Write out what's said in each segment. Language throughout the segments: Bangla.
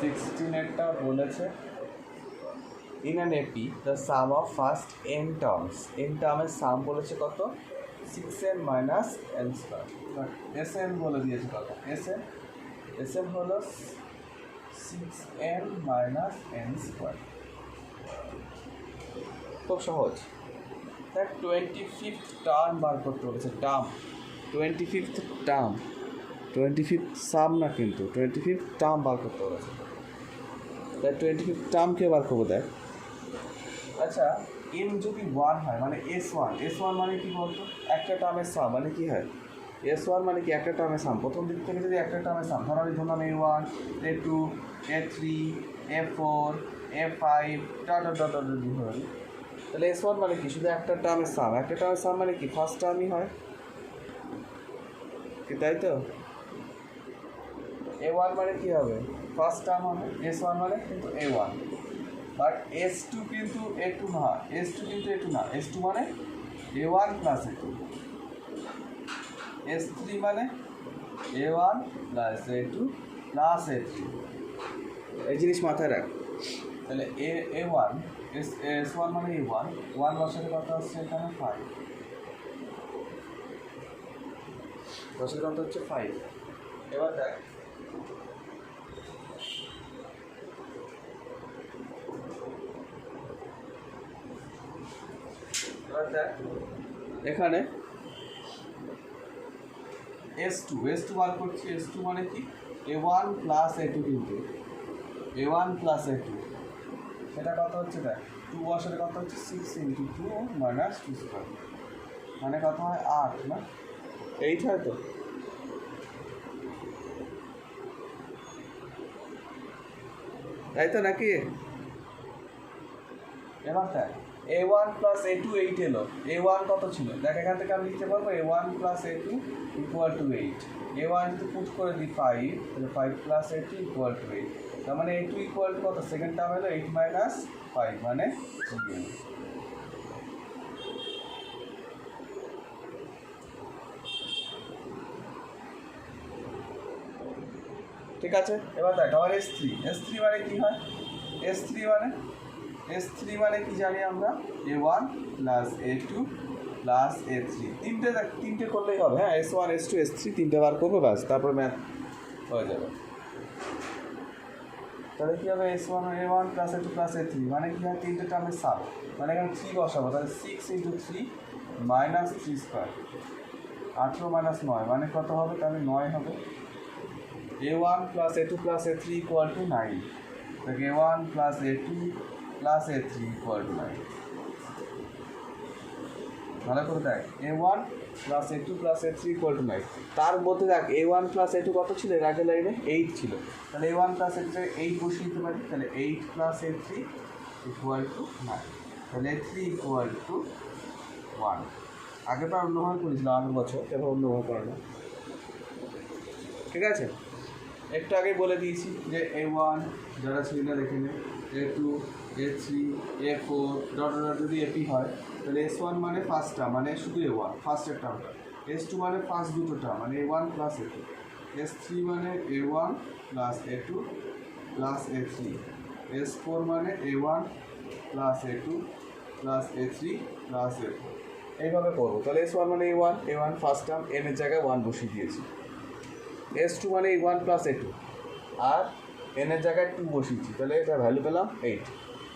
16 বলেছে in an AP the sum of first n terms টার্মের সাম বলেছে কত 6n minus n square SN বলে দিয়েছে কত এসএন হলো 6n মাইনাস n স্কোয়ার। খুব সহজ। দেখ 25th টার্ম বার করতে বলেছে টার্ম 25th টার্ম 25th সাম না কিন্তু 25th টার্ম বার করতে বলেছে। তাই 25th টার্মকে বার করবো। দেখ আচ্ছা এম যদি 1 হয় মানে S1 মানে কি বলতো একটা টার্মের সাম মানে কি হয় S1 মানে কি একটা টার্মের সাম প্রথম দিক থেকে যদি একটা টার্মের সাম ধরো আমি ধরলাম A1 A2 A3 A4 A5 dot dot dot dot তাহলে S1 মানে কি শুধু একটা টার্মের সাম মানে কি ফার্স্ট টার্মই হয় কি তাই তো A1 মানে কি হবে ফার্স্ট টার্ম হবে S1 মানে কিন্তু A1 বাট S2 কিন্তু A2 না S2 মানে A1 প্লাস A2 S3 মানে A1 plus A2 plus A3 এই জিনিস মাথায় রাখ। তাহলে A1 S1 মানে A1 1 বছরের কথা হচ্ছে এখানে 5 বছরের কথা হচ্ছে 5। এবার দেখ এখানে S2 বার করছি S2 মানে কি A1 প্লাস A2 কিন্তু A1 প্লাস A2 সেটা কত হচ্ছে দেখ 2 বছরের কত হচ্ছে 6 ইন্টু 2 মাইনাস 2 স্কোয়ার মানে কত হয় 8 না 8 হয় তো তাই তো নাকি। এবার দেখ A1 প্লাস A2 8 এলো A1 কত ছিল দেখ এখান থেকে আমি লিখতে পারবো A1 plus A2 equal to 8 A1 যদি পুট করে দিই 5 তাহলে 5 প্লাস A2 ইকুয়াল টু 8 তার মানে A2 ইকুয়াল টু কত সেকেন্ড টার্ম হলো 8 মাইনাস 5 মানে 3 ঠিক আছে। এবার দেখ আবার S3 মানে কি হয় S3 মানে কি জানি আমরা A1 plus A2 plus A3 তিনটে করলেই হবে। হ্যাঁ S1 S2 S3 তিনটে বার করবো ব্যাস তারপরে ম্যাথ হয়ে যাবে। তাহলে কী হবে S1 A1 plus A2 plus A3 মানে কি হয় তিনটে টার্মের সাম মানে এখানে 3 বসাবো তাহলে 6 ইন্টু 3 মাইনাস 3 স্কোয়ার 18 মাইনাস 9 মানে কত হবে তাহলে 9 হবে। A1 plus A2 plus A3 equal to 9 তাহলে A1 plus A2 plus A3 equal to 9 ভালো করে দেখ A1 plus A2 plus A3 equal to 9 তার মধ্যে দেখ A1 প্লাস A2 কত ছিল এর আগের লাইনে 8 ছিল তাহলে A1 প্লাস A2 8 বসিয়ে দিতে পারি তাহলে 8 প্লাস A3 ইকুয়াল টু 9 তাহলে A3 ইকুয়াল টু 1 আগেরবার অন্যভাবে করেছিলাম আগের বছর এবার অন্যভাবে করে না ঠিক আছে। একটু আগে বলে দিয়েছি যে A1 যারা ছিল না দেখে নে A2 A3 A4 dot dot যদি এপি হয় তাহলে S1 মানে ফার্স্ট টার্ম মানে শুধু A1 ফার্স্টের টার্মটা S2 মানে ফার্স্ট দুটো টার্ম মানে A1 প্লাস A2 S3 মানে A1 plus A2 plus A3 S4 মানে A1 plus A2 plus A3 plus A4 এইভাবে করবো। তাহলে S1 মানে A1 ফার্স্ট টার্ম n এর জায়গায় 1 বসিয়ে দিয়েছি S2 মানে A1 প্লাস A2 আর n এর জায়গায় 2 বসিয়েছি তাহলে এটা ভ্যালু পেলাম 8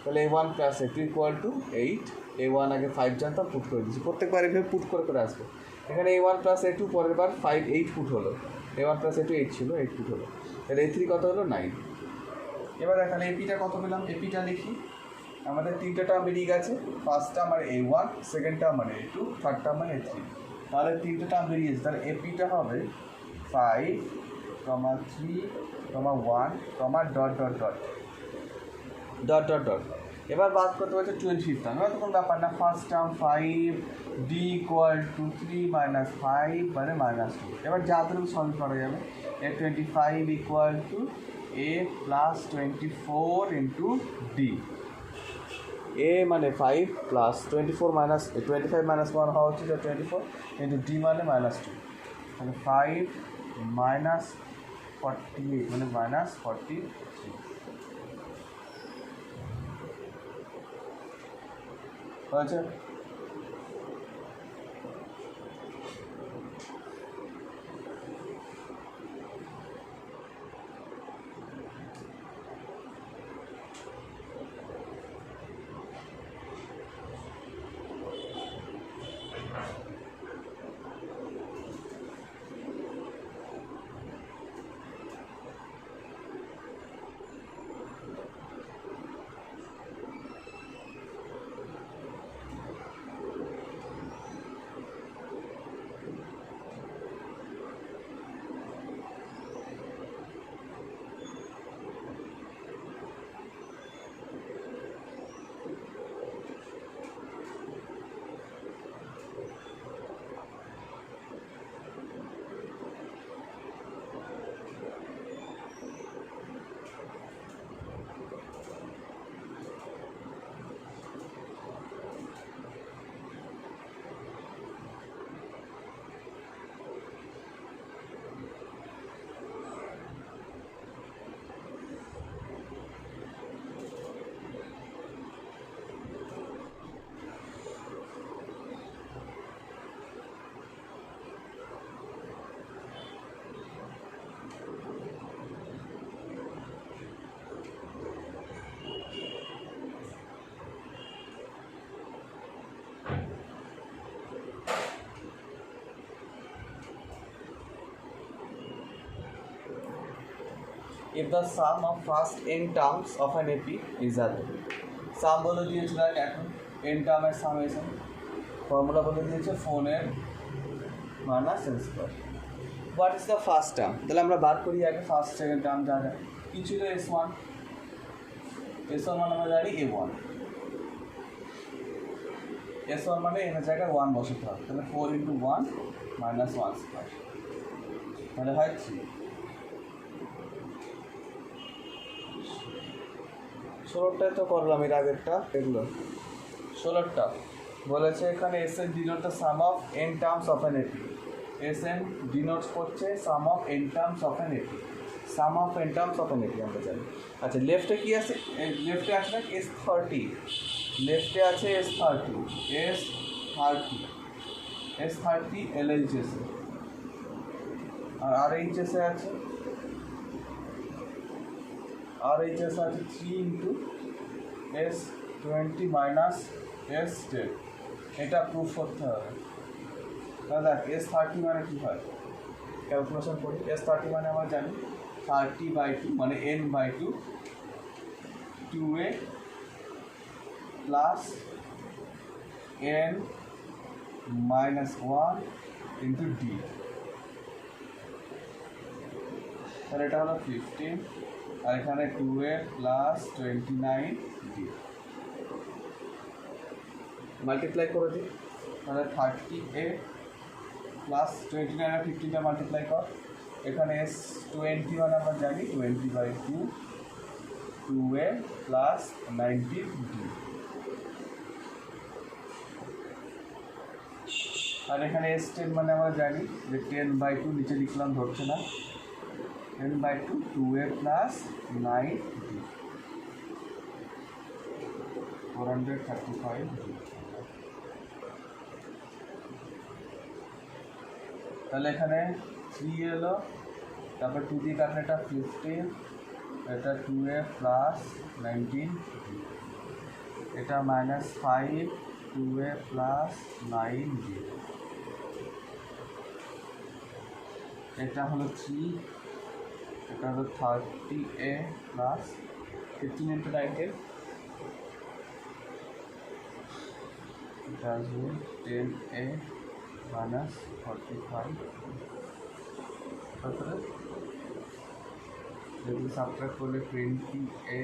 তাহলে A1 plus A2 equal to 8 A1 আগে 5 জানতাম পুট করে দিচ্ছি প্রত্যেকবার এভাবে পুট করে আসবে এখানে A1 প্লাস A2 পরের বার 8 পুট হলো A1 প্লাস A2 8 ছিল 8 পুট হলো তাহলে A3 কত হলো 9। এবার এখানে এপিটা কত পেলাম এপিটা লিখি আমাদের তিনটে টার্ম বেরিয়ে গেছে ফার্স্ট টার্ম মানে A1 সেকেন্ড টার্ম মানে A2 থার্ড টার্ম মানে A3 তাহলে তিনটে টার্ম বেরিয়েছে তাহলে এপিটা হবে 5, 3, 1, dot dot dot dot dot dot এবার বাদ করতে হচ্ছে 25th টার্ম এবার তো কোনো ব্যাপার না first term 5 D equal two 3 minus 5 মানে মাইনাস 2 এবার যা ধরুন সলভ করা যাবে A25 equal to A plus 24 into D A মানে 5 প্লাস 24 মাইনাস 25 মাইনাস 1 হওয়া হচ্ছে 24 ইন্টু ডি মানে মাইনাস 2 তাহলে 5 মাইনাস 48 মানে মাইনাস 43 হয়েছে। If the sum of first n terms of an AP is a sum বলে দিয়েছিল এখন n টার্মের সামেশন ফর্মুলা বলে দিয়েছে 4n minus n square. What is the first term? তাহলে আমরা বার করি আগে ফার্স্ট সেকেন্ড টার্ম যা যা কি ছিল s1 মানে আমরা জানি a1 s1 মানে এর জায়গায় 1 বসাতে হবে, তাহলে 4 × 1 মাইনাস 1 স্কয়ার মানে হয় 3। 16টায় তো করলাম এর আগেরটা, এগুলো 16টা বলেছে এখানে S n denote the sum of n terms of an AP. S n denotes করছে sum of n terms of an AP, sum of n terms of an AP আমরা জানি। আচ্ছা লেফটে কি আছে? লেফটে আছে না S30, লেফটে আছে S30 LHS আর RHS এ আছে RHS আছে 3 × S20 মাইনাস S10, এটা প্রুফ করতে হবে। তাহলে S30 মানে কী হয় ক্যালকুলেশন করি। S30 মানে আমরা জানি 30/2 মানে n/2 2a plus n minus 1 into d, তাহলে এটা হলো 15 আর এখানে 2a প্লাস 29d মাল্টিপ্লাই করে দিই, তাহলে 30a প্লাস 29 আর 15টা মাল্টিপ্লাই কর, এখানে S20 মানে আমরা জানি 20/2 2a প্লাস 90d আর এখানে S10 মানে আমরা জানি যে 10/2 নিচে লিখলাম ধরছে না 10/2 2a প্লাস 9d 435d। তাহলে এখানে 3 এলো, তারপর 2 দিয়ে কাটলে এটা 15, এটা 2a প্লাস 19, এটা -5 2a প্লাস 9d, এটা হলো 3, এটা হলো 30a প্লাস 15 × 9 এটা আসবে 10a মাইনাস 45, তারপরে যদি সাবট্রাক্ট করলে 20a,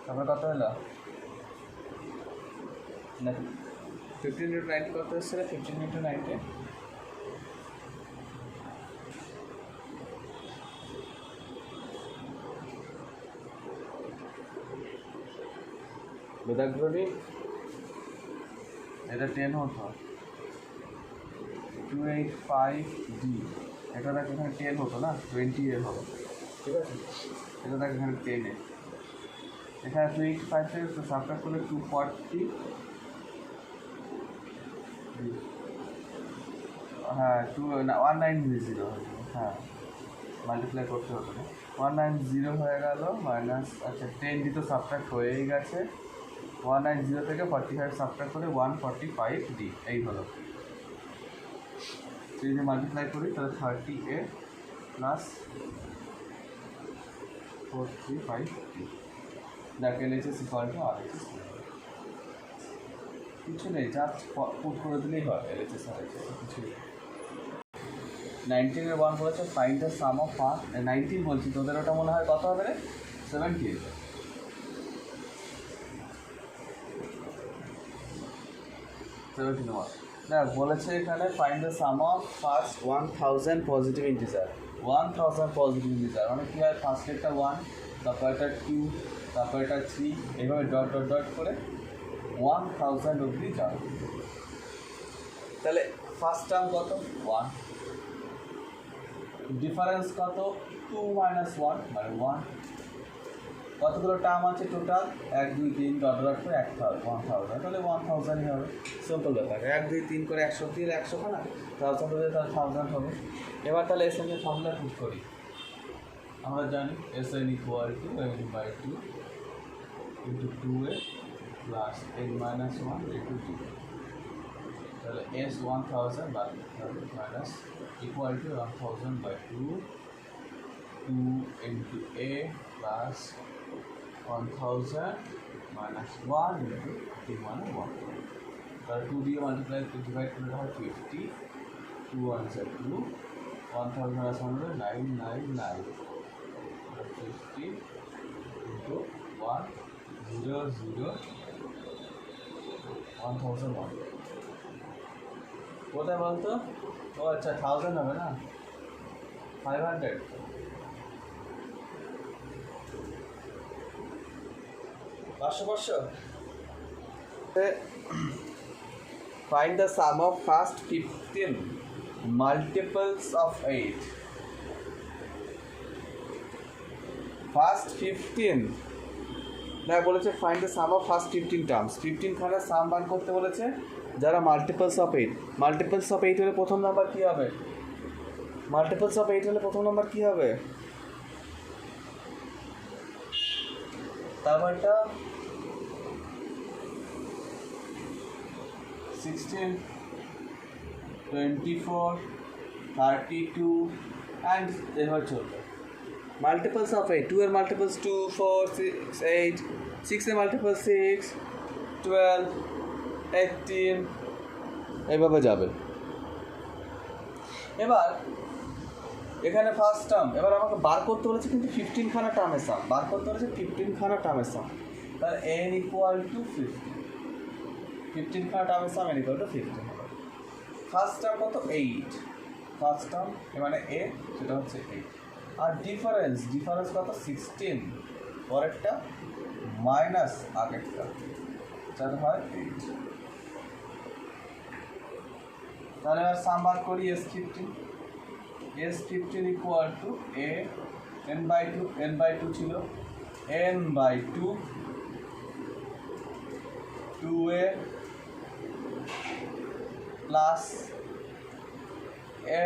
তারপরে কত হলো না 15 × 9 কত হচ্ছে? 15 × 9 বেদাগ্রণী এটা 10 হতো 285d এটা দেখ এখানে 10 হতো না, 20 এর হবে, ঠিক আছে? এটা দেখ এখানে 10 এ, এখানে 285 থেকে সাবট্রাক্ট করলে 240, হ্যাঁ 1900 হয়ে যাবে, হ্যাঁ মাল্টিপ্লাই করতে হতো না, 190 হয়ে গেল মাইনাস, আচ্ছা 10 দিত সাবট্রাক্ট হয়েই গেছে, 190 থেকে 45 সাবট্রাক্ট করে 145D, এই হলো। যদি মাল্টিপ্লাই করি তাহলে 30A প্লাস 435D, দেখ LHS ইকুয়াল টু RHS, কিছু নেই, জাস্ট পুট করে দিলেই হয় LHS RHS, কিছু 19-এর 1 বলেছে ফাইন্ড দ্য সাম অফ 19 বলছি, তোদের ওটা মনে হয় কত হবে রে? 17, 17 দেখ বলেছে এখানে find the sum of first 1000 positive integer, 1000 positive integer মানে কী হয়, ফার্স্ট একটা 1, তারপর একটা 2, তারপর একটা 3, এইভাবে ডট ডট ডট করে 1000 অবধি যাবে। তাহলে ফার্স্ট টার্ম কত? 1, ডিফারেন্স কত? 2 - 1 মানে 1, কতগুলো টার্ম আছে টোটাল? 1 2 3 ডট ডট করে 1000, তাহলে 1000ই হবে, সিম্পল ব্যাপার। 1 2 3 করে 100 দিয়ে 100 না, 1000 হলে তাহলে 1000 হবে। এবার তাহলে এর সঙ্গে ফর্মুলা পুট করি, আমরা জানি SN equal to n/2 into 2a plus n-1 into 2, তাহলে S 1000 minus equal to 1000/2, 2 into a plus 1000 minus 1 into 3 মানে 1, তাহলে 2 দিয়ে মাল্টিপ্লাই ডিভাইড করলে হয় 50, 2 1 2, 1000 মাইনাস 100 999, 50 ইন্টু 1 0 0 1001, কোথায় বলতো? ও আচ্ছা 1000 হবে না, 500, পাঁচশো। Find the sum of first 15 multiples of 8. First 15 না বলেছে find the sum of first 15 terms, 15 খানার সাম বার করতে বলেছে যারা মাল্টিপলস অফ 8। মাল্টিপলস অফ 8 হলে প্রথম নাম্বার কী হবে? মাল্টিপলস অফ 8 হলে প্রথম নাম্বার কী হবে? তারপরটা 16, 24, 32 অ্যান্ড এভাবে চলবে। মাল্টিপলস অফ 8, 2 এর মাল্টিপলস 2 4 6 8, 6 এর মাল্টিপলস 6 12 18, এইভাবে যাবে। এবার এখানে ফার্স্ট টার্ম, এবার আমাকে বার করতে বলেছে কিন্তু 15 খানা টার্মের সাম বার করতে বলেছে, 15 খানা টার্মের সাম, তাহলে n ইকুয়াল টু 15 খানা টার্মের সাম n ইকুয়াল টু 15 হবে। ফার্স্ট টার্ম কত? 8, ফার্স্ট টার্ম মানে a, সেটা হচ্ছে 8, আর ডিফারেন্স কত? 16, পরেরটা মাইনাস আগেরটা, তাহলে হয় 8। তাহলে এবার সাম বার করি S15 equal to a n/2 ছিল, n/2 2a plus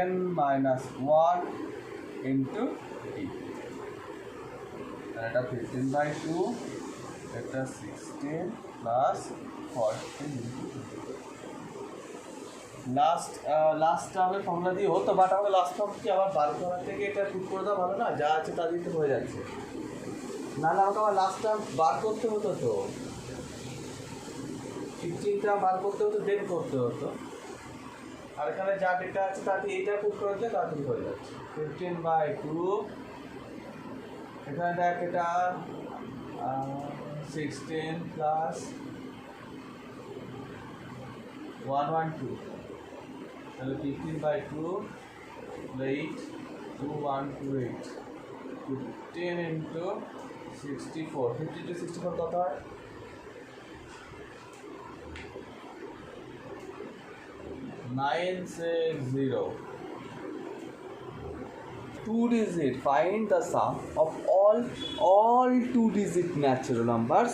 n-1 into d, এটা 15/2, এটা 16 প্লাস 14 ইন্টু লাস্ট টার্মের ফর্মুলা দিয়ে হতো, বাট আমাকে লাস্ট টার্ম কি আবার বার করার থেকে এটা পুট করে দেওয়া ভালো না, যা আছে তা দিতে হয়ে যাচ্ছে, নাহলে আমাকে আবার লাস্ট টার্ম বার করতে হতো, তো 15টা বার করতে হতো, দেন করতে হতো, আর এখানে যা ডেটা আছে তাতে এইটা পুট করে দিলে তাড়াতাড়ি হয়ে যাচ্ছে। 15/2, এখানে দেখ এটা 16 প্লাস 112, তাহলে 15/2 8 2128, 15 ইন্টু 64, 50 to 64 কত হয়? 960, 2 digit, find the sum of all 2 digit natural numbers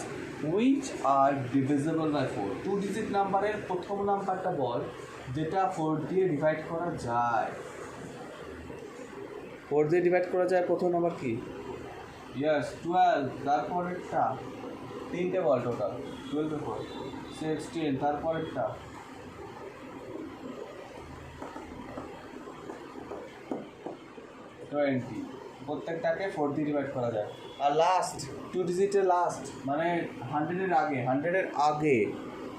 which are divisible by 4. 2 digit নাম্বারের প্রথম নাম্বারটা বল যেটা 4 দিয়ে ডিভাইড করা যায়। 4 দিয়ে ডিভাইড করা যায় প্রথম নাম্বার কি? ইয়েস 12। তারপরেরটা তিনটে বল টোটাল 12 এর পর 16। তারপরেরটা 20। প্রত্যেকটাকে 4 দিয়ে ডিভাইড করা যায়। আর লাস্ট 2 ডিজিটের লাস্ট মানে 100 এর আগে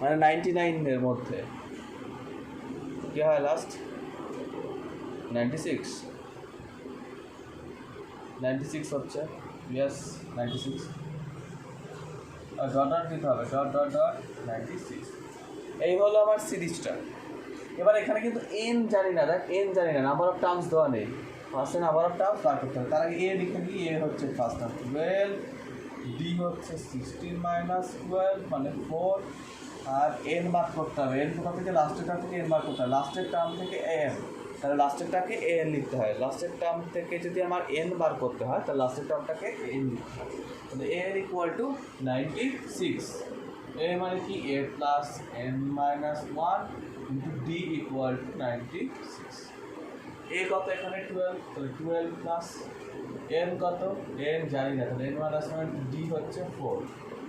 মানে 99 এর মধ্যে কি হয় লাস্ট? 96 হচ্ছে। ইয়েস 96। আর ডট দিতে হবে, ডট 96। এই হলো আমার সিরিজটা। এবার এখানে কিন্তু এন জানি না, দেখ এন জানি না, নাম্বার অফ টার্মস দেওয়া নেই। ফার্স্টে নাম্বার অফ টার্মস বার করতে হবে। তার আগে এ লিখে দিই। এ হচ্ছে ফার্স্ট টার্ম 12, ডি হচ্ছে 16 মাইনাস 12 মানে 4, আর এন বার করতে হবে। এন কোথা থেকে? লাস্টের টার্ম থেকে এন বার করতে হবে। লাস্টের টার্ম থেকে এন, তাহলে লাস্টেরটাকে এন লিখতে হয়। লাস্টের টার্ম থেকে যদি আমার এন বার করতে হয় তাহলে লাস্টের টার্মটাকে এন লিখতে হয়। তাহলে এন ইকুয়াল টু 96। এ মানে কি? A plus n minus 1 into d equal to 96। A কত এখানে? 12, তাহলে 12 প্লাস এন কত? এন জানি না, তাহলে এন মাইনাস 1 ডি হচ্ছে 4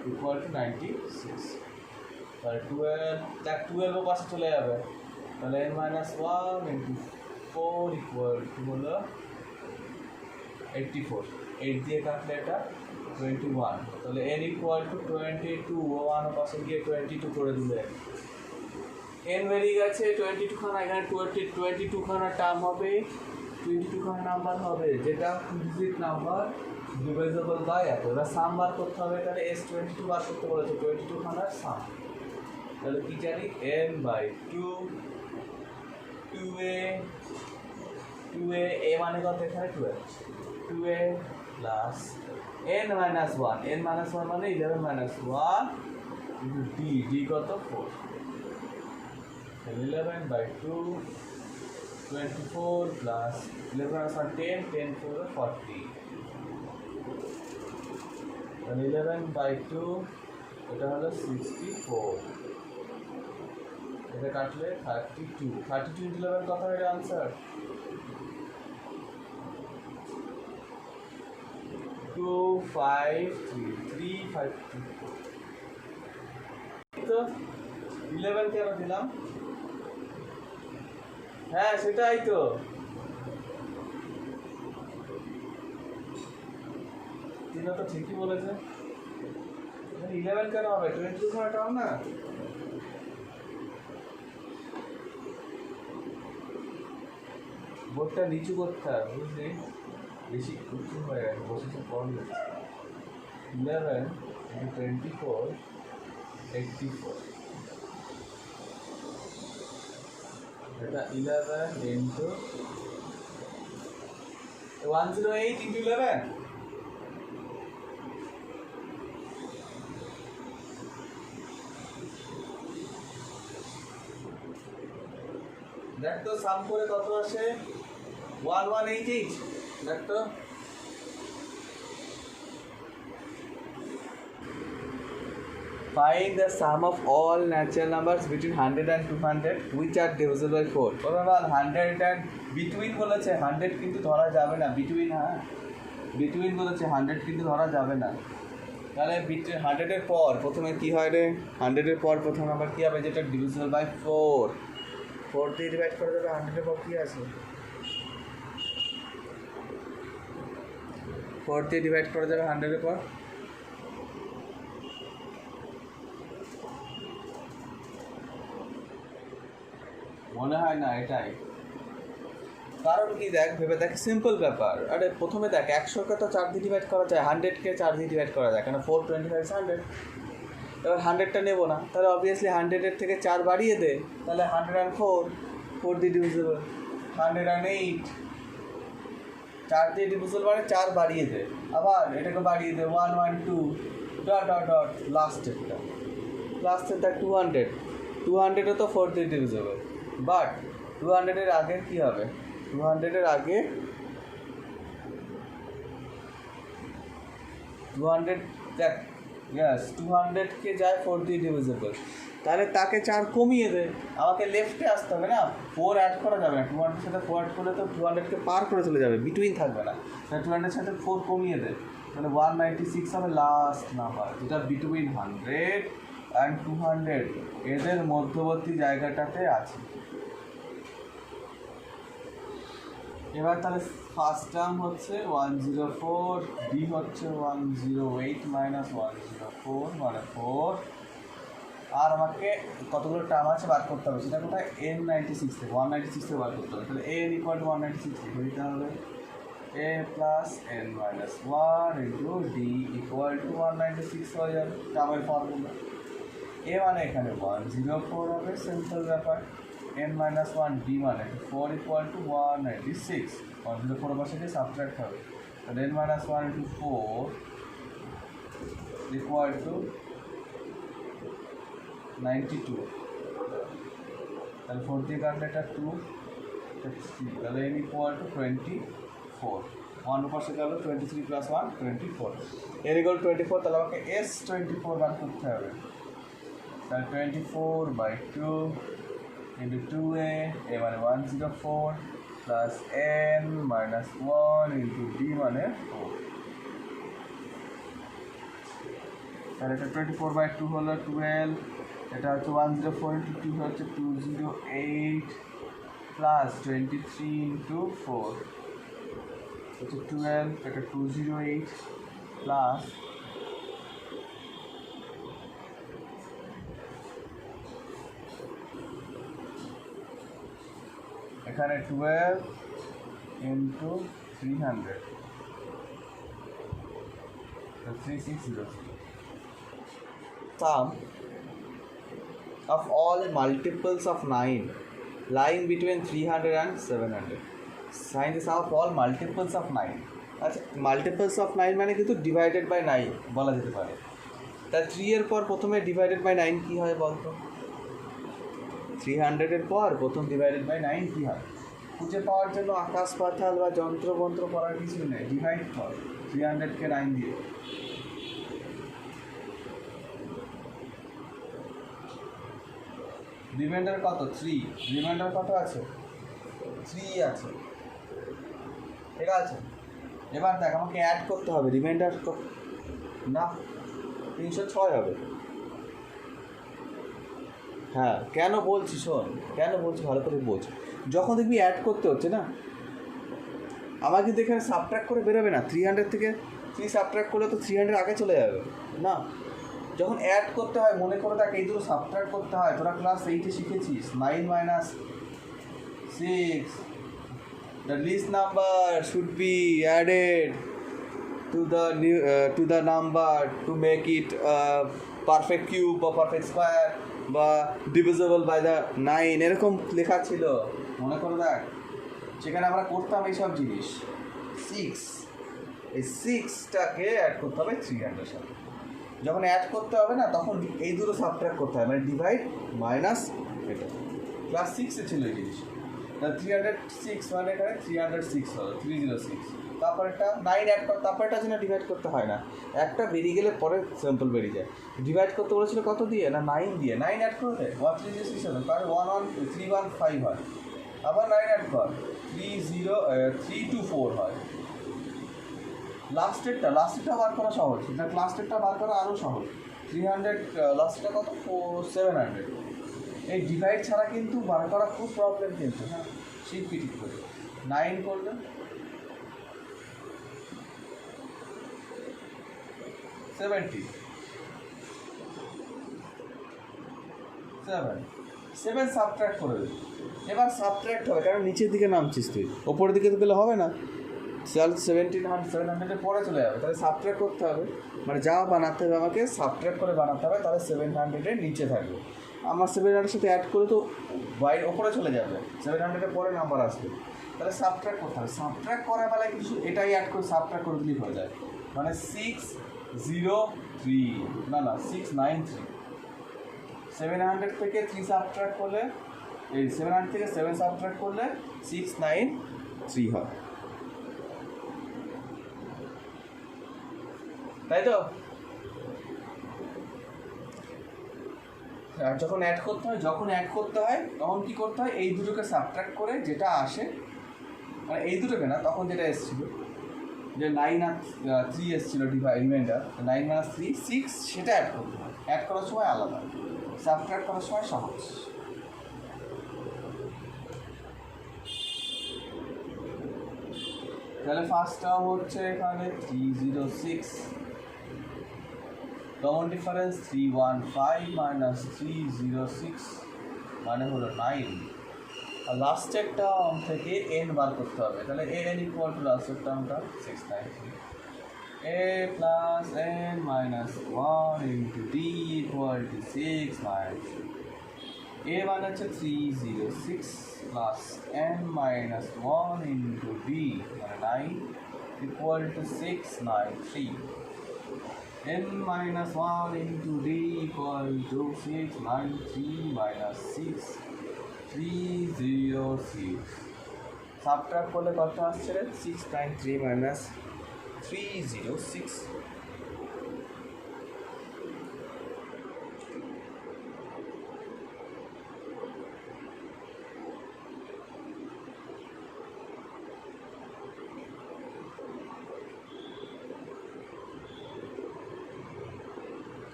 ইকুয়াল টু 96। তাহলে 12, দেখ 12 ও পাশে চলে যাবে, তাহলে N minus 1 into 4 equal to হলো 84। 8 দিয়ে কাটলে এটা 21, তাহলে এন ইকুয়াল টু 22। 1 পাশে গিয়ে 22 করে দিলে এন বেরিয়ে গেছে 22 খানা। এখানে 22 খানা টার্ম হবে, 22 খানা নাম্বার হবে যেটা ডিজিট নাম্বার ডিভাইজেবল বাই এত। এবার সাম বার করতে হবে, তাহলে S22 বার করতে বলেছে 22 খানার সাম। তাহলে কি জানি? n বাই 2, 2a মানে কত এখানে? 12, 2a plus n minus 1, n minus 1 মানে 11 মাইনাস 1 ইন্টু ডি কত? 4। 11 by 2, 24 plus 11 minus 1, 10, 10 4, 40. And 11 by 2, এটা হলো 64। এটা কাটলে 32। 32 into 11 কত হবে আনসার? 2 5 3 5 2। তো 11 কেন দিলাম? হ্যাঁ সেটাই তো। তিন তো ঠিকই বলেছে। 11 কেন হবে? 22 খানাটাও না। বোর্ডটা নিচু করতে হবে, বুঝলি? বেশি উঁচু হয়ে গেছে, বসেছে পড়লে। 11 into 24, 84। এটা 11 into 108 into 11। দেখ তো সাম করে কত আসে? 1188। দেখ তো find the sum of all natural numbers between 100 and 200 which are divisible by 4। ওরা বল 100 and between বলেছে, 100 কিন্তু ধরা যাবে না। between, হ্যাঁ between বলেছে, 100 কিন্তু ধরা যাবে না। তাহলে 100 এর পর প্রথমে কি হয় রে? 100 এর পর প্রথম নাম্বার কি হবে যেটা ডিভিজিবল বাই 4? 4 দিয়ে ডিভাইড করা যাবে। 100 এর পর কি আছে? 4 দিয়ে ডিভাইড করা যাবে 100 এর পর। মনে হয় না এটাই কারণ কি? দেখ ভেবে দেখ, সিম্পল ব্যাপার। আরে প্রথমে দেখ 100কে তো 4 দিয়ে ডিভাইড করা যায়, 100কে 4 দিয়ে ডিভাইড করা যায়, কেন 425 100। এবার 100টা নেবো না, তাহলে অবভিয়াসলি 100-এর থেকে 4 বাড়িয়ে দে, তাহলে 104। 4 দিয়ে ডিভিজিবল 108। 4 দিয়ে ডিভিজিবল মানে 4 বাড়িয়ে দে, আবার এটাকে বাড়িয়ে দে 112 ডট ডট ডট লাস্টেরটা দেখ 200। 200-ও তো 4 দিয়ে ডিভিজিবল, বাট 200-এর আগে কী হবে? 200-এর আগে 200 দেখ, ইয়াস 200কে যায় 4 দিয়ে ডিভিজিবল, তাহলে তাকে 4 কমিয়ে দে, আমাকে লেফটে আসতে হবে না, 4 অ্যাড করা যাবে না, 200 সাথে 4 অ্যাড করলে তো 200কে পার করে চলে যাবে, বিটুইন থাকবে না, তাহলে 200 সাথে 4 কমিয়ে দে, তাহলে 196 হবে লাস্ট নাম্বার, যেটা বিটুইন 100 অ্যান্ড 200 এদের মধ্যবর্তী জায়গাটাতে আছে। এবার তাহলে ফার্স্ট টার্ম হচ্ছে 104, বি হচ্ছে 108 মাইনাস 104 মানে 4, আর আমাকে কতগুলো টার্ম আছে বার করতে হবে, সেটা কোথায় n96 থেকে 196 থেকে বার করতে হবে, তাহলে n ইকুয়াল টু 196 লিখে দিতে হবে, a plus n minus 1 into d equal two 196 হয়ে যাবে টার্মের ফর্মুলা। a মানে এখানে 104 হবে, সিম্পল ব্যাপার, n মাইনাস 1 d মানে 4 ইকুয়াল টু 196, 104 পাশে দিয়ে সাবট্রাক্ট হবে, তাহলে n minus 1 into 4 equal to 92, তাহলে 4 দিয়ে কাটলে এটা 2, 3, তাহলে n ইকুয়াল টু 24, 1 পাশে গেল 23 প্লাস 1 24, n ইকুয়াল 24, তাহলে আমাকে s24 বার করতে হবে, তাহলে 24/2 into 2a, a মানে 104 plus n minus 1 into d মানে 4, তাহলে এটা 24/2 হলো 12, এটা হচ্ছে 104 into 2 হচ্ছে 208 plus 23 into 4 হচ্ছে 12, এটা 208 plus এখানে 12 into 300, 3600, sum of all multiples of 9 lying between 300 and 700, find the sum of all multiples of 9, আচ্ছা মাল্টিপলস অফ 9 মানে কিন্তু ডিভাইডেড বাই 9 বলা যেতে পারে, তা 3 এর পর প্রথমে ডিভাইডেড বাই 9 কী হয় বলতো, 300 এর পর প্রথম ডিভাইডেড বাই 9 কী হয়, খুঁজে পাওয়ার জন্য আকাশ পাতাল বা যন্ত্রমন্ত্র করার কিছু নেই, ডিভাইড কর 300কে 9 দিয়ে, রিমাইন্ডার কত 3, রিমাইন্ডার কত আছে 3 আছে, ঠিক আছে। এবার দেখ আমাকে অ্যাড করতে হবে, রিমাইন্ডার না 306 হবে, হ্যাঁ কেন বলছি শোন, কেন বলছি ভালো করে বোঝ, যখন দেখবি অ্যাড করতে হচ্ছে না, আমার কিন্তু এখানে সাবট্র্যাক্ট করে বেরোবে না, 300 থেকে 3 সাবট্র্যাক্ট করলে তো 300 আগে চলে যাবে না, যখন অ্যাড করতে হয় মনে করে দেখ এই দুটো সাবট্র্যাক্ট করতে হয়, তোরা class 8-এ শিখেছিস 9 minus 6, the least number should be added to the number to make it perfect cube বা perfect square বা divisible by the 9, এরকম লেখা ছিল মনে করে দেখ, সেখানে আমরা করতাম এইসব জিনিস। 6, এই 6টাকে অ্যাড করতে হবে 300 সাথে, যখন অ্যাড করতে হবে না তখন এই দুটো সাবট্র্যাক্ট করতে হয়, মানে ডিভাইড মাইনাস এটা, ক্লাস 6-এ ছিল এই জিনিস, তাহলে 306 মানে এখানে 306 হলো 306, তারপর একটা 9 অ্যাড কর, তারপর এটার জন্য ডিভাইড করতে হয় না, একটা বেরিয়ে গেলে পরে স্যাম্পল বেরিয়ে যায়, ডিভাইড করতে বলেছিল কত দিয়ে না 9 দিয়ে, 9 অ্যাড করে দেয় 136 হবে, কারণ 315 হয়, আবার 9 অ্যাড কর 324 হয়, লাস্টেরটা বার করা সহজ, এটা লাস্টেরটা বার করা আরও সহজ, 300 লাস্টটা কত 700, এই ডিভাইড ছাড়া কিন্তু বার করা খুব প্রবলেম কিন্তু, হ্যাঁ শিট পিটিট করে 9 করলে 7 সাবট্র্যাক্ট করে দেবে, এবার সাবট্র্যাক্ট হবে কারণ নিচের দিকে নামছিস তুই, ওপরের দিকে তো গেলে হবে না, 700 পরে চলে যাবে, তাহলে সাবট্র্যাক্ট করতে হবে, মানে যা বানাতে হবে আমাকে সাবট্র্যাক্ট করে বানাতে হবে, তাহলে 700-এর নিচে থাকবে, আমার 700-এর সাথে অ্যাড করে তো বাইরে ওপরে চলে যাবে, 700-এর পরে নাম্বার আসবে, তাহলে সাবট্র্যাক্ট করতে হবে, সাবট্র্যাক্ট করার বেলায় কিছু এটাই অ্যাড করে সাবট্র্যাক্ট করে দিলেই হয়ে যায়, মানে 603 না 693, 700 থেকে 3 সাবট্র্যাক্ট করলে এই 700 থেকে 7 সাবট্র্যাক্ট করলে 693 হয়, তাই তো? আর যখন অ্যাড করতে হয় তখন কি করতে হয়, এই দুটোকে সাবট্রাক্ট করে যেটা আসে, মানে এই দুটোকে না, তখন যেটা এসেছিল যে 9 আর 3 এসেছিল রিমাইন্ডার, 9 - 3 6, সেটা অ্যাড করতে হয়। অ্যাড করার সময় আলাদা, সাবট্রাক্ট করার সময় সহজ। তাহলে ফার্স্ট টার্ম হচ্ছে এখানে 306, কমন ডিফারেন্স 315 মাইনাস 306 মানে হলো 9। আর লাস্টের টার্ম থেকে n বার করতে হবে, তাহলে an ইকুয়াল টু লাস্টের টার্মটা 693, a plus n minus 1 into d equal to 6 minus a মানে হচ্ছে 306 plus n minus 1 into d মানে 9 equal to 693, n minus 1 into d equal to 693 minus 6306, subtract করলে কত আসছে রে? 693 minus 306।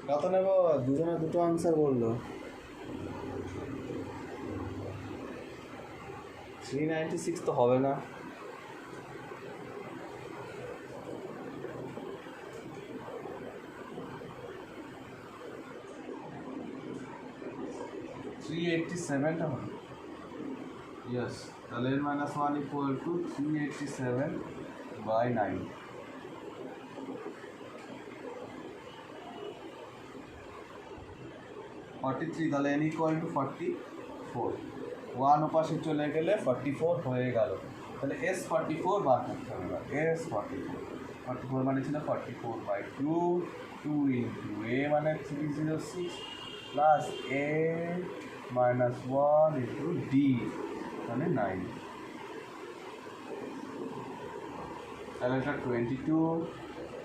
কত নেব? দুজনে দুটো আনসার বললো। 396 তো হবে না। $387 টা হবে। ইয়েস, তাহলে n minus 1 equal to 387 by 9। তাহলে n equal to 44, 1 ওপাশে চলে গেলে 44 হয়ে গেল। তাহলে S44 বার করতে হবে। S44 মানে ছিল 44/2, 2 ইন্টু a মানে 306 plus a minus 1 into d মানে 9। তাহলে এটা 22,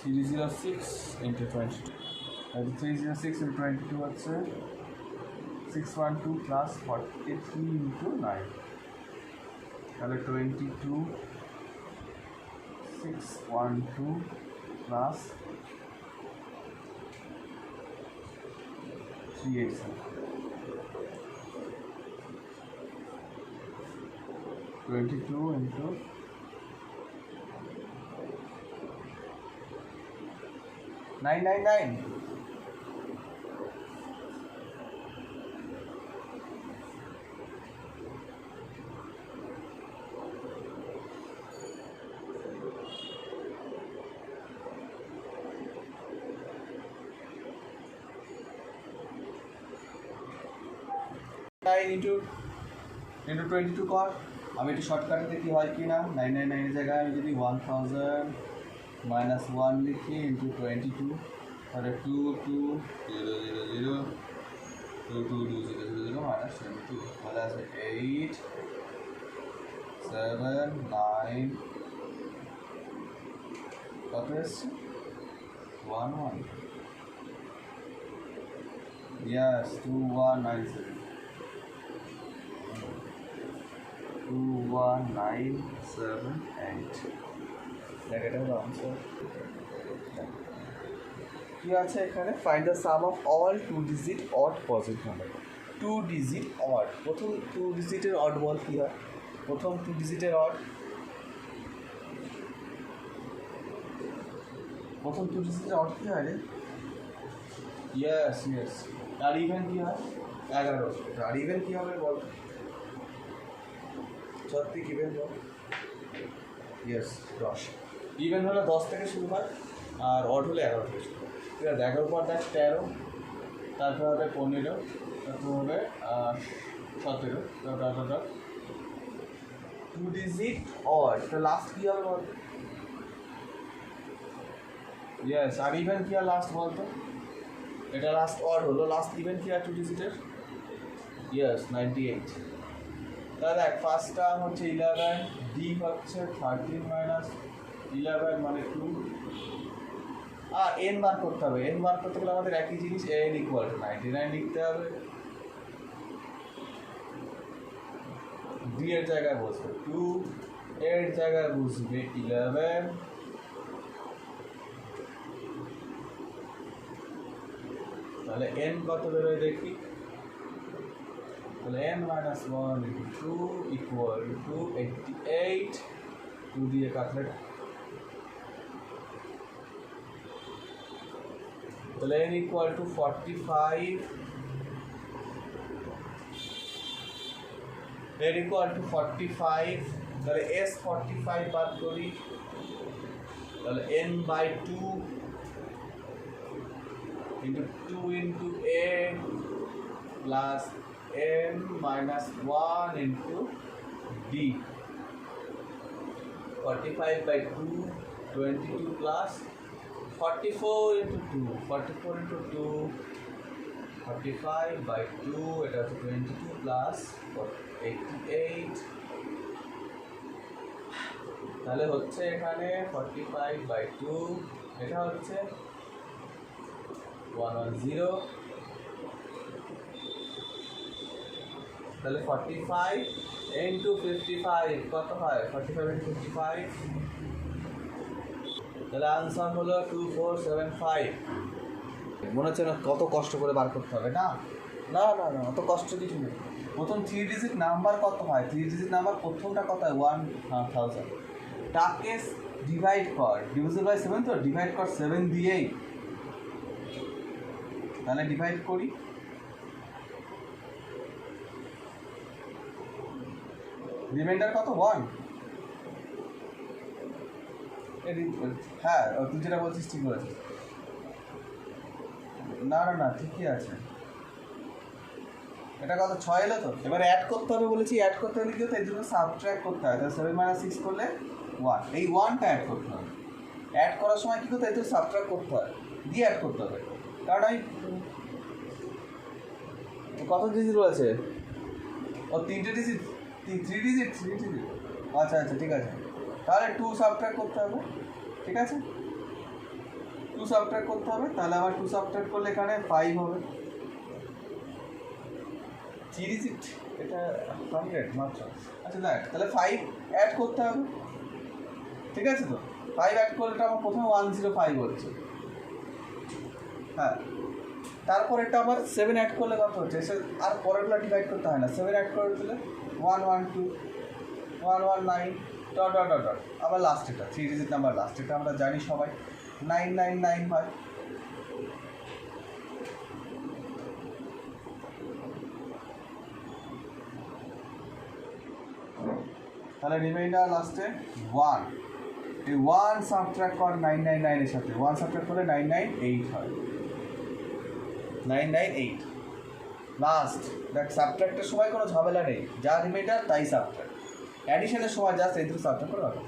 306 ইন্টু 22, 306 ইন্টু 22 হচ্ছে 612 প্লাস 43 ইন্টু 9, তাহলে 22 612 প্লাস 387, 22 ইন্টু 999। ইন্টু 22 কর। আমি একটু শর্টকাটে কি হয় কি না, 999 এর জায়গায় আমি যদি 1000 মাইনাস 1 লিখি ইন্টু 22, তাহলে 2200 222000 মাইনাস 22, তাহলে আসবে 8 7 9, কত এসছে 11, yes 2197, 21978। এটা হলো আনসার। কি আছে এখানে? Find the sum of all 2 digit odd positive number. 2 digit odd, প্রথম 2 ডিজিটের অড বল কি হয়? প্রথম 2 ডিজিটের অড, প্রথম 2 ডিজিটের অড কি হয় রে? ইয়েস। আর ইভেন কি হয়? 11। আর ইভেন কি হবে বল? সত্যি ইভেন বল। ইয়েস 10। ইভেন হলে 10 থেকে শুরু হয়, আর অড হলে 11 থেকে শুরু হয়। ঠিক আছে, 11 পর দেখ 13, তারপর হবে 15, তারপর হবে 17, তারপর 2 ডিজিট অড, তো লাস্ট কী হবে বল? ইয়েস, আর ইভেন কি আর লাস্ট বলতো? এটা লাস্ট অড হলো, লাস্ট ইভেন কি আর 2 ডিজিটের? ইয়েস 98। তাহলে দেখ ফার্স্ট টার্ম হচ্ছে 11, ডি হচ্ছে 13 মাইনাস 11 মানে 2, আর এন বার করতে হবে। এন বার করতে গেলে আমাদের একই জিনিস, এন ইকুয়াল টু 99 লিখতে হবে। ডি এর জায়গায় বসবে 2, এর জায়গায় বসবে 11, তাহলে এন কত বেরোয় দেখি। তাহলে n minus 1 into 2 equal to 88, 2 দিয়ে কাটলে তাহলে n equal to 45, n equal to 45, তাহলে s 45 বাদ করি, তাহলে n by 2 into 2 into a plus n minus 1 into d, 45 by 2, 22 plus 44 into 2, 44 into 2, 45 by 2, এটা হচ্ছে 22 plus 88, তাহলে হচ্ছে এখানে 45 by 2, এটা হচ্ছে 110, তাহলে 45 into 55 কত হয়, 45 into 55, তাহলে আনসার হলো 2475। মনে হচ্ছে না কত কষ্ট করে বার করতে হবে, না না না না অত কষ্ট কিছু নেই। প্রথম 3 ডিজিট নাম্বার কত হয়, 3 ডিজিট নাম্বার প্রথমটা কত হয় 1000, তাকে ডিভাইড কর, ডিভিজিবল বাই 7 তো ডিভাইড কর 7 দিয়েই, তাহলে ডিভাইড করি, রিমাইন্ডার কত 1, হ্যাঁ তুই যেটা বলছিস ঠিক বলেছিস, না না না ঠিকই আছে, এটা কত 6 এলো তো, এবার অ্যাড করতে হবে বলেছি, অ্যাড করতে হলে কি হতো এই জন্য সাবট্র্যাক্ট করতে হয়, তাহলে 7 - 6 করলে 1, এই 1টা অ্যাড করতে হবে, অ্যাড করার সময় কী করতে হয়, এই তো সাবট্র্যাক্ট করতে হয় দিয়ে অ্যাড করতে হবে, কারণ আমি কত ডিজিট রয়েছে, ও 3টে ডিজিট, 3 ডিজিট, আচ্ছা আচ্ছা ঠিক আছে, তাহলে 2 সাবট্র্যাক্ট করতে হবে, ঠিক আছে 2 সাবট্র্যাক্ট করতে হবে, তাহলে আমার 2 সাবট্র্যাক্ট করলে এখানে 5 হবে, 3 ডিজিট এটা 100 মাত্র, আচ্ছা দেখ তাহলে 5 অ্যাড করতে হবে, ঠিক আছে তো 5 অ্যাড করলে আমার প্রথমে 105 হচ্ছে, হ্যাঁ তারপর এটা আবার 7 অ্যাড করলে কত হচ্ছে, আর পরেরগুলো ডিভাইড করতে হয় না, 7 অ্যাড করে দিলে 112, 119 ডট ডট ডট ডট, আবার লাস্ট এটা 3 ডিজিট নাম্বার লাস্ট, এটা আমরা জানি সবাই 999 হয়, তাহলে রিমাইন্ডার লাস্টে 1, এই 1 সাবট্র্যাক্ট কর 999 এর সাথে, 1 সাবট্র্যাক্ট করলে 998 হয়, 998 লাস্ট, দেখ সাবট্র্যাক্টের সময় কোনো ঝামেলা নেই, যা রিমাইন্ডার তাই সাবট্র্যাক্ট, অ্যাডিশনের সময় জাস্ট এই দুটো সাবট্র্যাক্ট করে রাখো,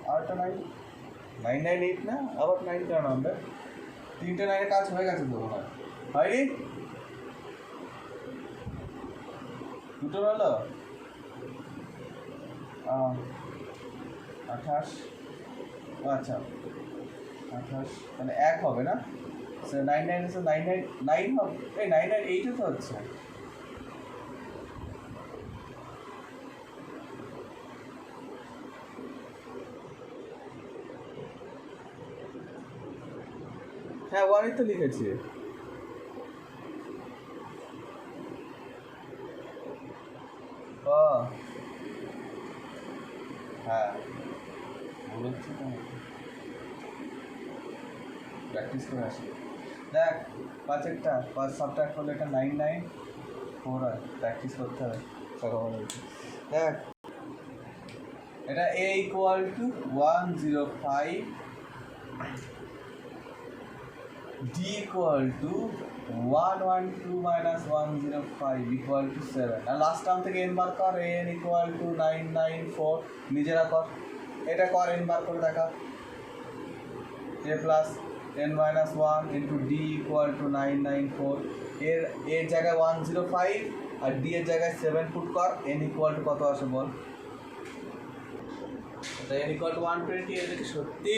আর একটা 998 না, আবার 9 কেন নামবে, 3টে 9-এর কাজ হয়ে গেছে তো মনে হয়নি, দুটো হলো 28, আচ্ছা 28 মানে 1 হবে না, 99 এসে 999 হবে, এই 998 তো হচ্ছে, হ্যাঁ 1ই তো লিখেছি, ও হ্যাঁ বলেছি তো, প্র্যাকটিস করে আসি, দেখ 5 সাবট্র্যাক্ট করলে এটা 994 হয়, প্র্যাকটিস করতে হবে সকালে উঠে, দেখ এটা a equal to 105, d equal to 112 minus 105 equal to 7, আর লাস্ট টার্ম থেকে n বার কর, n equal to 994, নিজেরা কর, এটা কর n বার করে দেখা, a plus n minus 1 into d equal to 994, এর জায়গায় 105 আর d এর জায়গায় 7 পুট কর, n equal to কত আসে বল, এটা n equal to 120, এটা কি সত্যি?